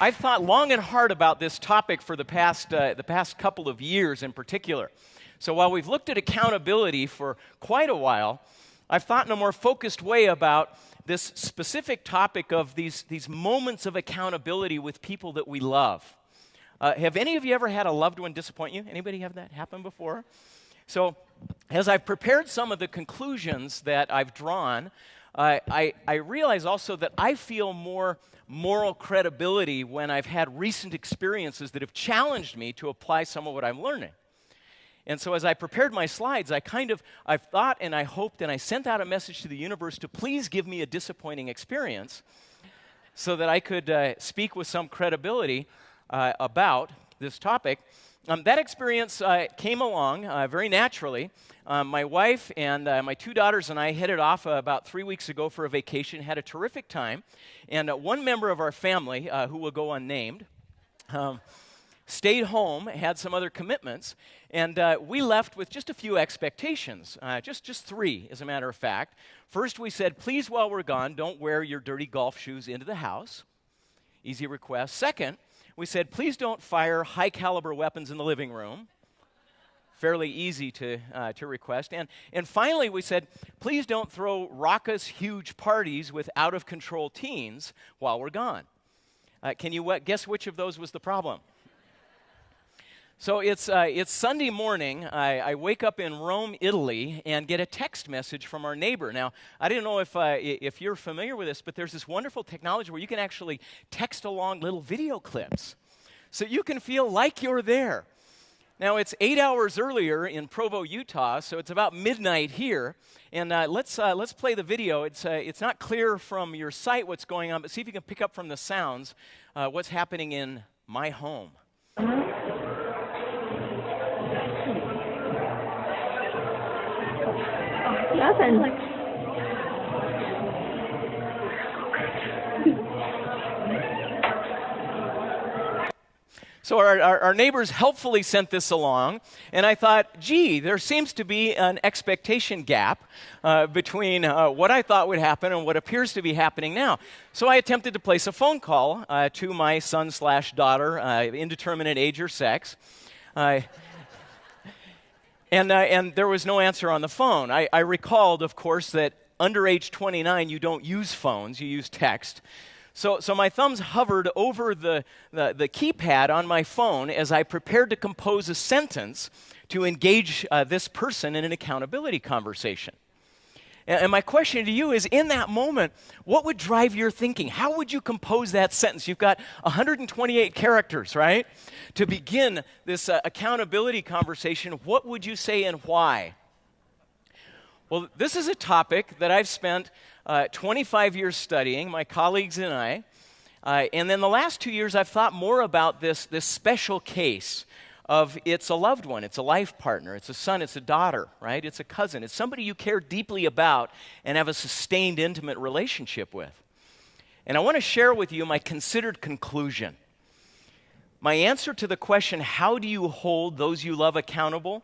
I've thought long and hard about this topic for the past couple of years in particular. So while we've looked at accountability for quite a while, I've thought in a more focused way about this specific topic of these moments of accountability with people that we love. Have any of you ever had a loved one disappoint you? Anybody have that happen before? So as I've prepared some of the conclusions that I've drawn, I realize also that I feel more moral credibility when I've had recent experiences that have challenged me to apply some of what I'm learning. And so as I prepared my slides, I've thought and I hoped and I sent out a message to the universe to please give me a disappointing experience so that I could speak with some credibility about this topic. That experience came along very naturally. My wife and my two daughters and I headed off about 3 weeks ago for a vacation, had a terrific time. And one member of our family, who will go unnamed, stayed home, had some other commitments, and we left with just a few expectations, just three, as a matter of fact. First, we said, please, while we're gone, don't wear your dirty golf shoes into the house. Easy request. Second, we said, please don't fire high-caliber weapons in the living room. Fairly easy to request. And finally, we said, please don't throw raucous, huge parties with out-of-control teens while we're gone. Can you guess which of those was the problem? So it's Sunday morning. I wake up in Rome, Italy, and get a text message from our neighbor. Now, I didn't know if you're familiar with this, but there's this wonderful technology where you can actually text along little video clips, so you can feel like you're there. Now, it's 8 hours earlier in Provo, Utah, so it's about midnight here. And let's play the video. It's not clear from your site what's going on, but see if you can pick up from the sounds what's happening in my home. Nothing. So our neighbors helpfully sent this along, and I thought, gee, there seems to be an expectation gap between what I thought would happen and what appears to be happening now. So I attempted to place a phone call to my son/daughter, indeterminate age or sex, and there was no answer on the phone. I recalled, of course, that under age 29, you don't use phones, you use text. So my thumbs hovered over the keypad on my phone as I prepared to compose a sentence to engage this person in an accountability conversation. And my question to you is, in that moment, what would drive your thinking? How would you compose that sentence? You've got 128 characters, right? To begin this accountability conversation, what would you say and why? Well, this is a topic that I've spent 25 years studying, my colleagues and I. And then the last 2 years, I've thought more about this special case of it's a loved one, it's a life partner, it's a son, it's a daughter, right? It's a cousin. It's somebody you care deeply about and have a sustained, intimate relationship with. And I want to share with you my considered conclusion. My answer to the question, how do you hold those you love accountable,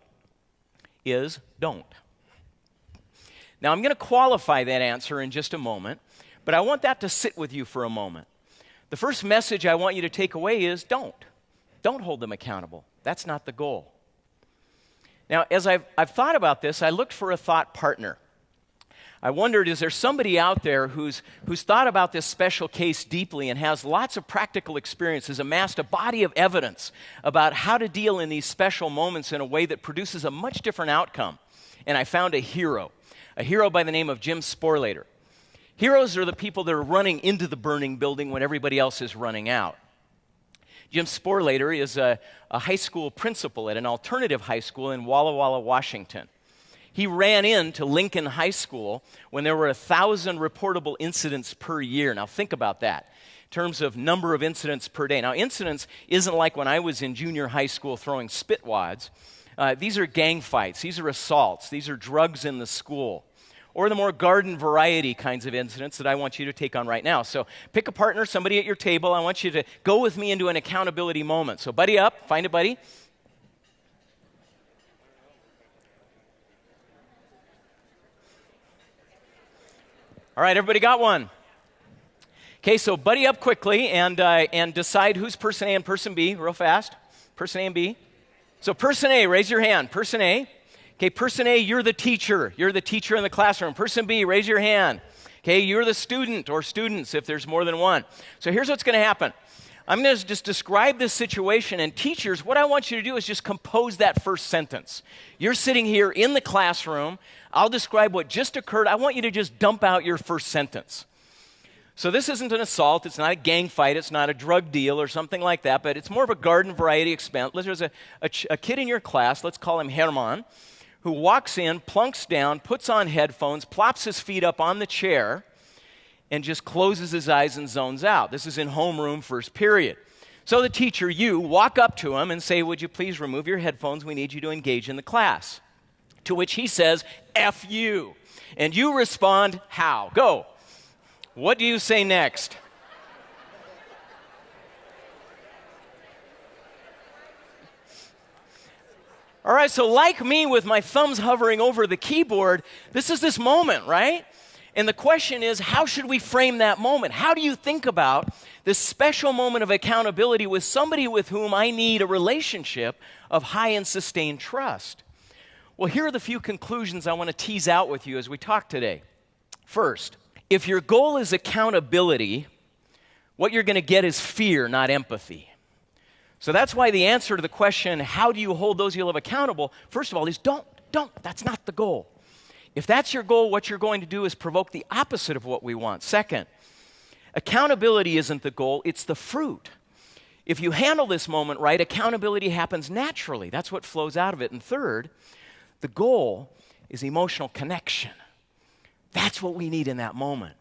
is don't. Now, I'm going to qualify that answer in just a moment, but I want that to sit with you for a moment. The first message I want you to take away is don't. Don't hold them accountable. That's not the goal. Now, as I've thought about this, I looked for a thought partner. I wondered, is there somebody out there who's thought about this special case deeply and has lots of practical experience, has amassed a body of evidence about how to deal in these special moments in a way that produces a much different outcome? And I found a hero by the name of Jim Sporleder. Heroes are the people that are running into the burning building when everybody else is running out. Jim Sporleder is a high school principal at an alternative high school in Walla Walla, Washington. He ran into Lincoln High School when there were 1,000 reportable incidents per year. Now think about that in terms of number of incidents per day. Now incidents isn't like when I was in junior high school throwing spit wads. These are gang fights. These are assaults. These are drugs in the school. Or the more garden variety kinds of incidents that I want you to take on right now. So pick a partner, somebody at your table. I want you to go with me into an accountability moment. So buddy up, find a buddy. All right, everybody got one. Okay, so buddy up quickly and decide who's person A and person B real fast. Person A and B. So person A, raise your hand. Person A. Okay, person A, you're the teacher. You're the teacher in the classroom. Person B, raise your hand. Okay, you're the student or students if there's more than one. So here's what's going to happen. I'm going to just describe this situation, and teachers, what I want you to do is just compose that first sentence. You're sitting here in the classroom. I'll describe what just occurred. I want you to just dump out your first sentence. So this isn't an assault. It's not a gang fight. It's not a drug deal or something like that, but it's more of a garden variety experiment. There's a kid in your class, let's call him Herman, who walks in, plunks down, puts on headphones, plops his feet up on the chair, and just closes his eyes and zones out. This is in homeroom first period. So the teacher, you, walk up to him and say, would you please remove your headphones? We need you to engage in the class. To which he says, F you. And you respond, how? Go. What do you say next? All right, so like me with my thumbs hovering over the keyboard, this is this moment, right? And the question is, how should we frame that moment? How do you think about this special moment of accountability with somebody with whom I need a relationship of high and sustained trust? Well, here are the few conclusions I want to tease out with you as we talk today. First, if your goal is accountability, what you're going to get is fear, not empathy. So that's why the answer to the question, how do you hold those you love accountable, first of all, is don't. That's not the goal. If that's your goal, what you're going to do is provoke the opposite of what we want. Second, accountability isn't the goal, it's the fruit. If you handle this moment right, accountability happens naturally. That's what flows out of it. And third, the goal is emotional connection. That's what we need in that moment.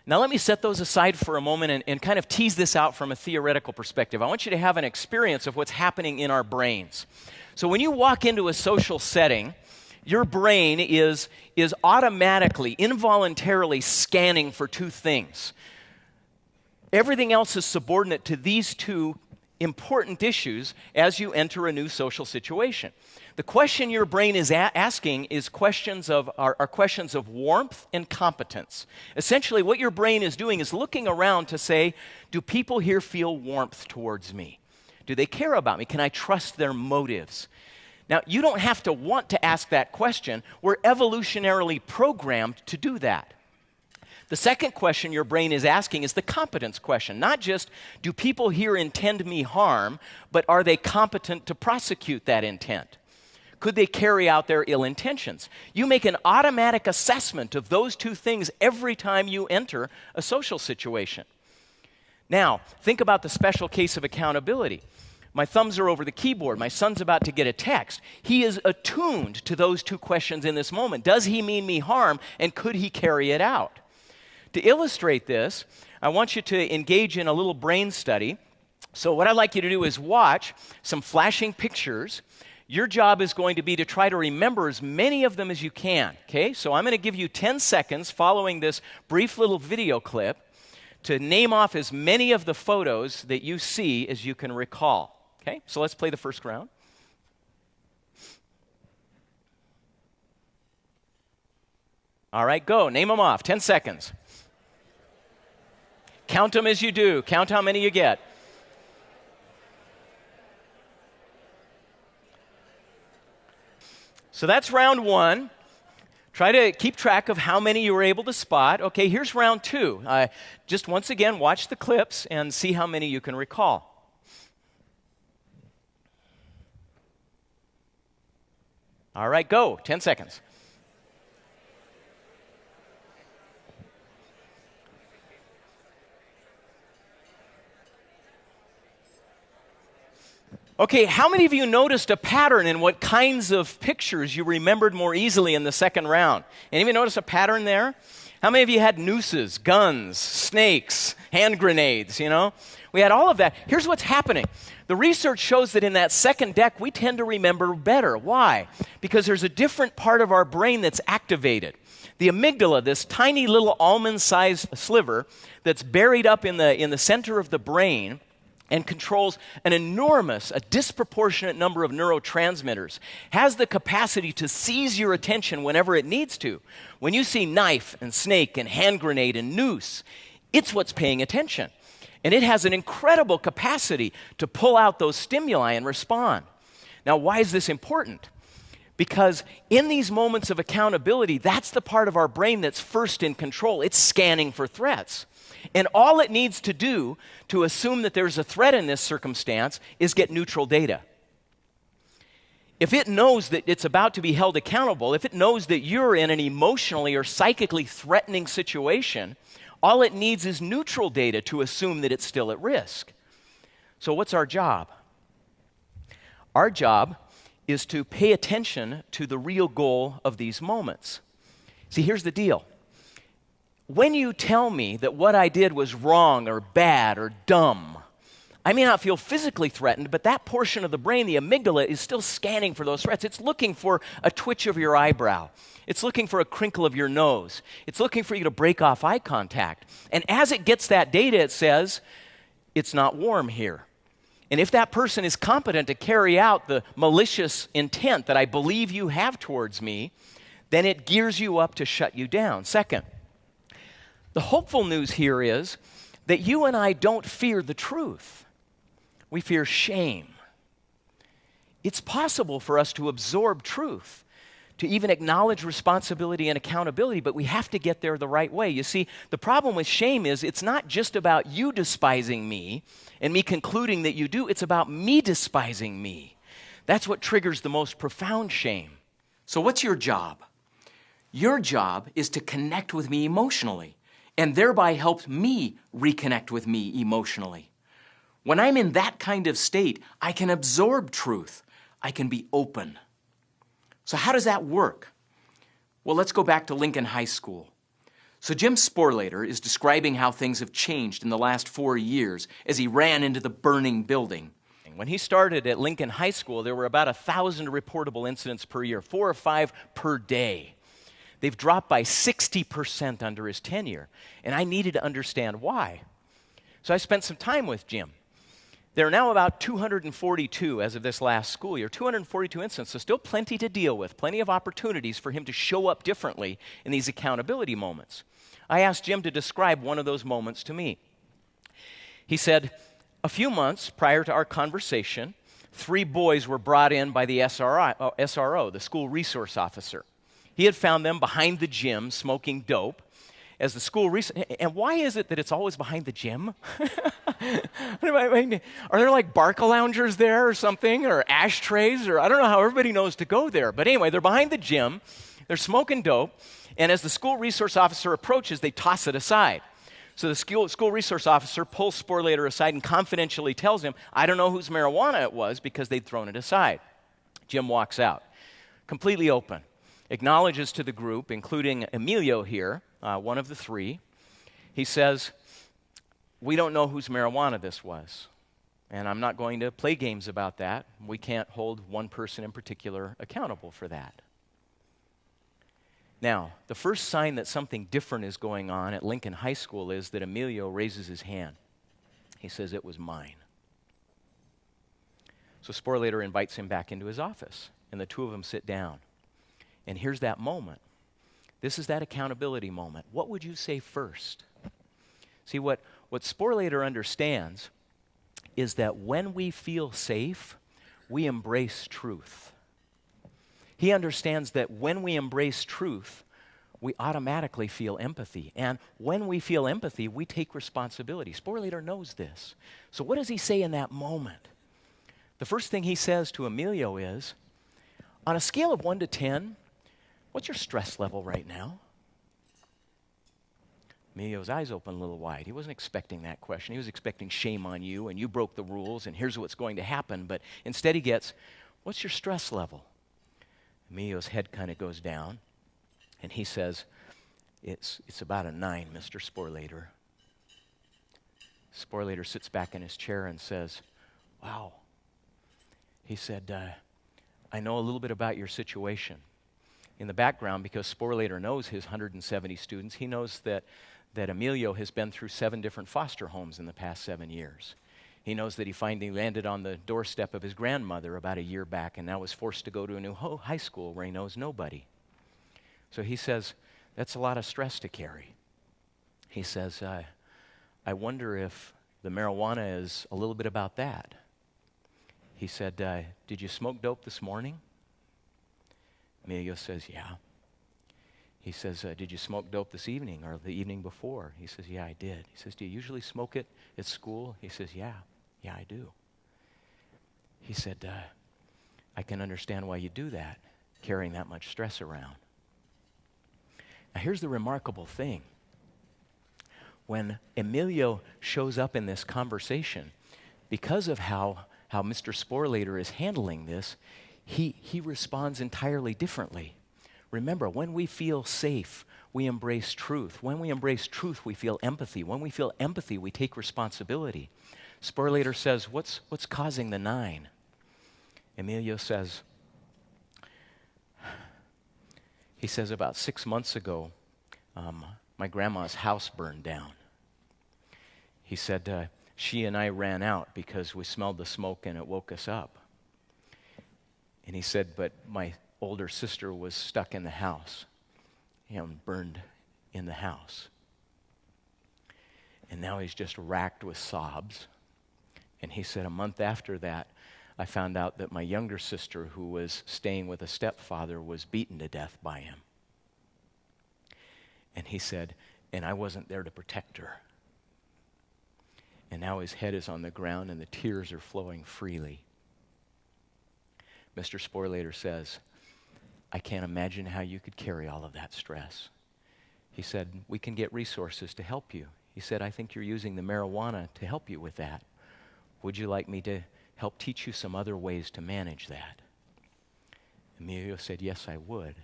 Now let me set those aside for a moment and kind of tease this out from a theoretical perspective. I want you to have an experience of what's happening in our brains. So when you walk into a social setting, your brain is automatically, involuntarily scanning for two things. Everything else is subordinate to these two important issues as you enter a new social situation. The question your brain is asking is questions of warmth and competence. Essentially, what your brain is doing is looking around to say, do people here feel warmth towards me? Do they care about me? Can I trust their motives? Now, you don't have to want to ask that question. We're evolutionarily programmed to do that. The second question your brain is asking is the competence question. Not just, do people here intend me harm, but are they competent to prosecute that intent? Could they carry out their ill intentions? You make an automatic assessment of those two things every time you enter a social situation. Now, think about the special case of accountability. My thumbs are over the keyboard. My son's about to get a text. He is attuned to those two questions in this moment. Does he mean me harm, and could he carry it out? To illustrate this, I want you to engage in a little brain study. So what I'd like you to do is watch some flashing pictures. Your job is going to be to try to remember as many of them as you can, okay? So I'm going to give you 10 seconds following this brief little video clip to name off as many of the photos that you see as you can recall. Okay, so let's play the first round. All right, go. Name them off. 10 seconds. Count them as you do. Count how many you get. So that's round one. Try to keep track of how many you were able to spot. Okay, here's round two. Just once again, watch the clips and see how many you can recall. All right, go. 10 seconds. Okay, how many of you noticed a pattern in what kinds of pictures you remembered more easily in the second round? Anybody notice a pattern there? How many of you had nooses, guns, snakes, hand grenades, We had all of that. Here's what's happening. The research shows that in that second deck, we tend to remember better. Why? Because there's a different part of our brain that's activated. The amygdala, this tiny little almond-sized sliver that's buried up in the center of the brain and controls a disproportionate number of neurotransmitters, has the capacity to seize your attention whenever it needs to. When you see knife and snake and hand grenade and noose, It's what's paying attention. And it has an incredible capacity to pull out those stimuli and respond. Now, why is this important? Because in these moments of accountability, that's the part of our brain that's first in control. It's scanning for threats. And all it needs to do to assume that there's a threat in this circumstance is get neutral data. If it knows that it's about to be held accountable, if it knows that you're in an emotionally or psychically threatening situation, all it needs is neutral data to assume that it's still at risk. So what's our job? Our job is to pay attention to the real goal of these moments. See, here's the deal. When you tell me that what I did was wrong or bad or dumb, I may not feel physically threatened, but that portion of the brain, the amygdala, is still scanning for those threats. It's looking for a twitch of your eyebrow. It's looking for a crinkle of your nose. It's looking for you to break off eye contact. And as it gets that data, it says, it's not warm here. And if that person is competent to carry out the malicious intent that I believe you have towards me, then it gears you up to shut you down. Second, the hopeful news here is that you and I don't fear the truth. We fear shame. It's possible for us to absorb truth, to even acknowledge responsibility and accountability, but we have to get there the right way. You see, the problem with shame is it's not just about you despising me and me concluding that you do, it's about me despising me. That's what triggers the most profound shame. So what's your job? Your job is to connect with me emotionally, and thereby help me reconnect with me emotionally. When I'm in that kind of state, I can absorb truth. I can be open. So how does that work? Well, let's go back to Lincoln High School. So Jim Sporleder is describing how things have changed in the last 4 years as he ran into the burning building. When he started at Lincoln High School, there were about 1,000 reportable incidents per year, 4 or 5 per day. They've dropped by 60% under his tenure, and I needed to understand why. So I spent some time with Jim. There are now about 242 as of this last school year, 242 incidents, so still plenty to deal with, plenty of opportunities for him to show up differently in these accountability moments. I asked Jim to describe one of those moments to me. He said, a few months prior to our conversation, 3 boys were brought in by the SRO, the school resource officer. He had found them behind the gym smoking dope. As the school and why is it that it's always behind the gym? Are there like Barca loungers there or something, or ashtrays, or I don't know how everybody knows to go there. But anyway, they're behind the gym, they're smoking dope, and as the school resource officer approaches, they toss it aside. So the school resource officer pulls Sporleder aside and confidentially tells him, I don't know whose marijuana it was because they'd thrown it aside. Jim walks out, completely open, acknowledges to the group, including Emilio here, one of the 3. He says, we don't know whose marijuana this was, and I'm not going to play games about that. We can't hold one person in particular accountable for that. Now, the first sign that something different is going on at Lincoln High School is that Emilio raises his hand. He says, it was mine. So Sporleder invites him back into his office, and the 2 of them sit down. And here's that moment. This is that accountability moment. What would you say first? See, what Sporleder understands is that when we feel safe, we embrace truth. He understands that when we embrace truth, we automatically feel empathy. And when we feel empathy, we take responsibility. Sporleder knows this. So what does he say in that moment? The first thing he says to Emilio is, on a scale of 1 to 10, what's your stress level right now? Emilio's eyes open a little wide. He wasn't expecting that question. He was expecting shame on you, and you broke the rules, and here's what's going to happen. But instead he gets, what's your stress level? Emilio's head kind of goes down, and he says, it's about a 9, Mr. Sporleder. Sporleder sits back in his chair and says, wow. He said, I know a little bit about your situation. In the background, because Sporleder knows his 170 students, he knows that Emilio has been through 7 different foster homes in the past 7 years. He knows that he finally landed on the doorstep of his grandmother about a year back and now was forced to go to a new high school where he knows nobody. So he says, that's a lot of stress to carry. He says, I wonder if the marijuana is a little bit about that. He said, did you smoke dope this morning? Emilio says, yeah. He says, did you smoke dope this evening or the evening before? He says, yeah, I did. He says, do you usually smoke it at school? He says, yeah, I do. He said, I can understand why you do that, carrying that much stress around. Now here's the remarkable thing. When Emilio shows up in this conversation, because of how Mr. Sporleder is handling this, he responds entirely differently. Remember, when we feel safe, we embrace truth. When we embrace truth, we feel empathy. When we feel empathy, we take responsibility. Sporleder says, what's causing the 9? Emilio says, he says, about 6 months ago, my grandma's house burned down. He said, she and I ran out because we smelled the smoke and it woke us up. And he said, but my older sister was stuck in the house, burned in the house. And now he's just racked with sobs. And he said, a month after that, I found out that my younger sister, who was staying with a stepfather, was beaten to death by him. And he said, and I wasn't there to protect her. And now his head is on the ground and the tears are flowing freely. Mr. Sporleder says, I can't imagine how you could carry all of that stress. He said, we can get resources to help you. He said, I think you're using the marijuana to help you with that. Would you like me to help teach you some other ways to manage that? Emilio said, yes, I would.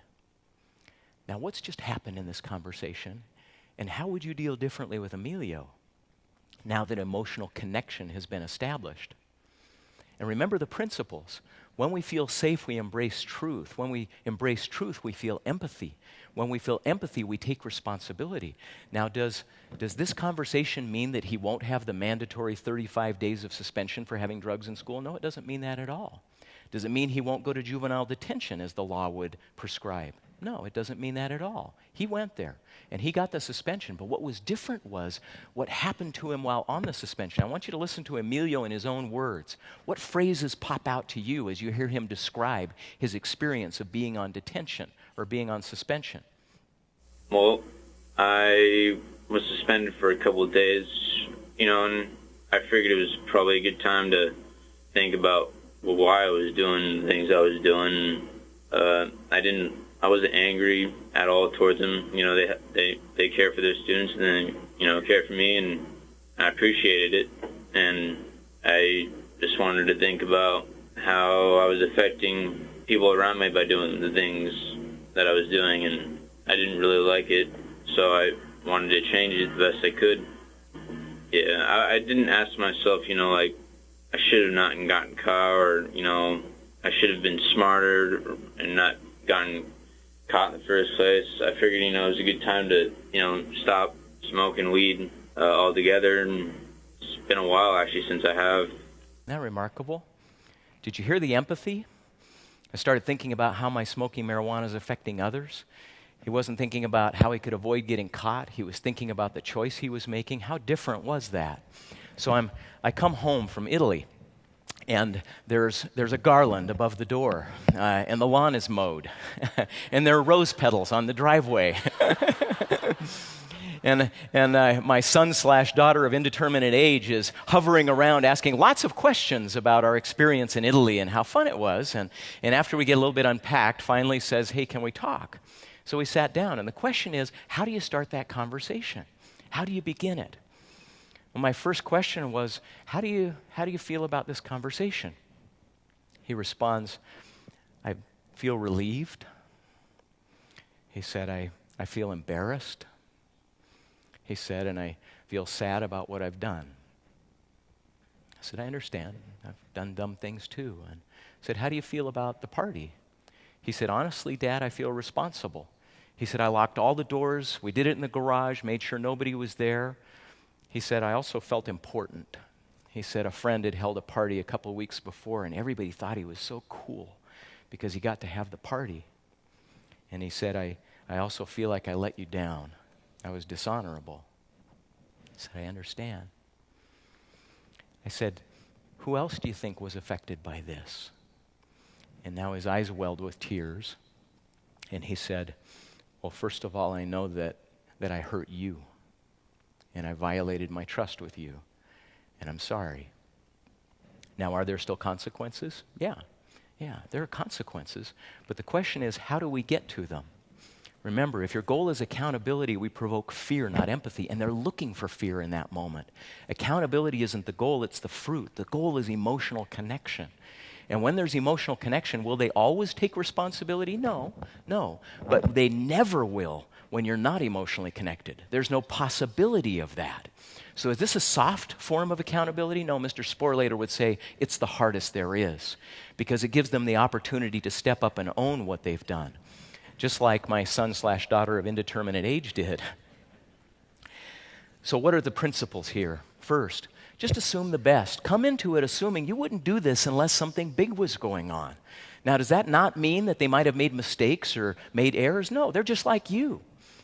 Now, what's just happened in this conversation, and how would you deal differently with Emilio now that emotional connection has been established? And remember the principles. When we feel safe, we embrace truth. When we embrace truth, we feel empathy. When we feel empathy, we take responsibility. Now, does this conversation mean that he won't have the mandatory 35 days of suspension for having drugs in school? No, it doesn't mean that at all. Does it mean he won't go to juvenile detention as the law would prescribe? No, it doesn't mean that at all. He went there, and he got the suspension. But what was different was what happened to him while on the suspension. I want you to listen to Emilio in his own words. What phrases pop out to you as you hear him describe his experience of being on detention or being on suspension? Well, I was suspended for a couple of days, and I figured it was probably a good time to think about why I was doing the things I was doing. I wasn't angry at all towards them. They care for their students and then, care for me, and I appreciated it. And I just wanted to think about how I was affecting people around me by doing the things that I was doing, and I didn't really like it, so I wanted to change it the best I could. Yeah, I didn't ask myself, I should have not gotten caught, or, I should have been smarter and not gotten caught in the first place. I figured, it was a good time to, stop smoking weed altogether, and it's been a while, actually, since I have. Isn't that remarkable? Did you hear the empathy? I started thinking about how my smoking marijuana is affecting others. He wasn't thinking about how he could avoid getting caught. He was thinking about the choice he was making. How different was that? So I come home from Italy, and there's a garland above the door, and the lawn is mowed, and there are rose petals on the driveway. And my son/daughter of indeterminate age is hovering around asking lots of questions about our experience in Italy and how fun it was. And after we get a little bit unpacked, finally says, hey, can we talk? So we sat down, and the question is, how do you start that conversation? How do you begin it? Well, my first question was, how do you feel about this conversation? He responds, I feel relieved. He said, I feel embarrassed. He said, and I feel sad about what I've done. I said, I understand. I've done dumb things too. And I said, how do you feel about the party? He said, honestly, Dad, I feel responsible. He said, I locked all the doors. We did it in the garage, made sure nobody was there. He said, I also felt important. He said a friend had held a party a couple of weeks before, and everybody thought he was so cool because he got to have the party. And he said, I also feel like I let you down. I was dishonorable. said, I understand. I said, who else do you think was affected by this? And now his eyes welled with tears. And he said, well, first of all, I know that I hurt you. And I violated my trust with you. And I'm sorry. Now, are there still consequences? Yeah, there are consequences. But the question is, how do we get to them? Remember, if your goal is accountability, we provoke fear, not empathy, and they're looking for fear in that moment. Accountability isn't the goal, it's the fruit. The goal is emotional connection. And when there's emotional connection, will they always take responsibility? No. But they never will when you're not emotionally connected. There's no possibility of that. So is this a soft form of accountability? No, Mr. Sporleder would say it's the hardest there is, because it gives them the opportunity to step up and own what they've done, just like my son/daughter of indeterminate age did. So what are the principles here? First, just assume the best. Come into it assuming you wouldn't do this unless something big was going on. Now, does that not mean that they might have made mistakes or made errors? No, they're just like you.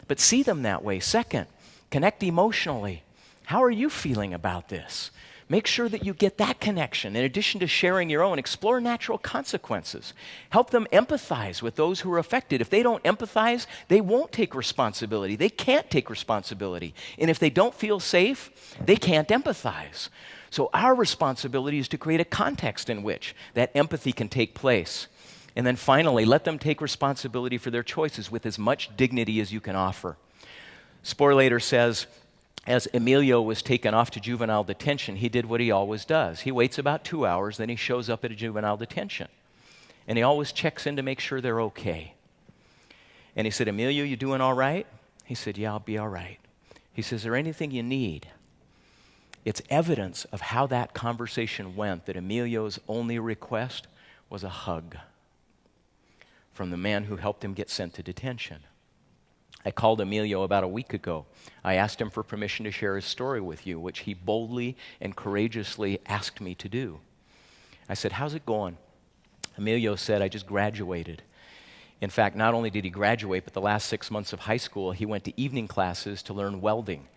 But see them that way. Second, connect emotionally. How are you feeling about this? Make sure that you get that connection. In addition to sharing your own, explore natural consequences. Help them empathize with those who are affected. If they don't empathize, they won't take responsibility. They can't take responsibility. And if they don't feel safe, they can't empathize. So our responsibility is to create a context in which that empathy can take place. And then finally, let them take responsibility for their choices with as much dignity as you can offer. Sporleder says, as Emilio was taken off to juvenile detention, he did what he always does. He waits about 2 hours, then he shows up at a juvenile detention. And he always checks in to make sure they're okay. And he said, Emilio, you doing all right? He said, yeah, I'll be all right. He says, is there anything you need? It's evidence of how that conversation went that Emilio's only request was a hug from the man who helped him get sent to detention. I called Emilio about a week ago. I asked him for permission to share his story with you, which he boldly and courageously asked me to do. I said, how's it going? Emilio said, I just graduated. In fact, not only did he graduate, but the last 6 months of high school, he went to evening classes to learn welding.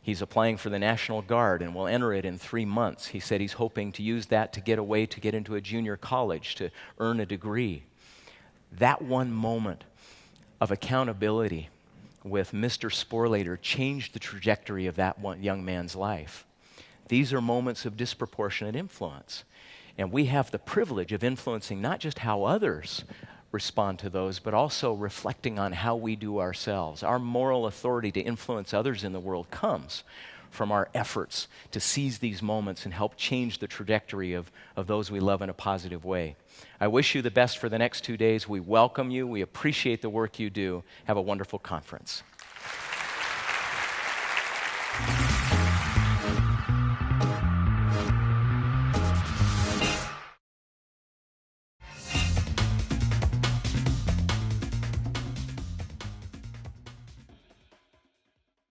He's applying for the National Guard and will enter it in 3 months. He said he's hoping to use that to get away to get into a junior college to earn a degree. That one moment of accountability with Mr. Sporleder changed the trajectory of that one young man's life. These are moments of disproportionate influence. And we have the privilege of influencing not just how others respond to those, but also reflecting on how we do ourselves. Our moral authority to influence others in the world comes from our efforts to seize these moments and help change the trajectory of those we love in a positive way. I wish you the best for the next 2 days. We welcome you. We appreciate the work you do. Have a wonderful conference.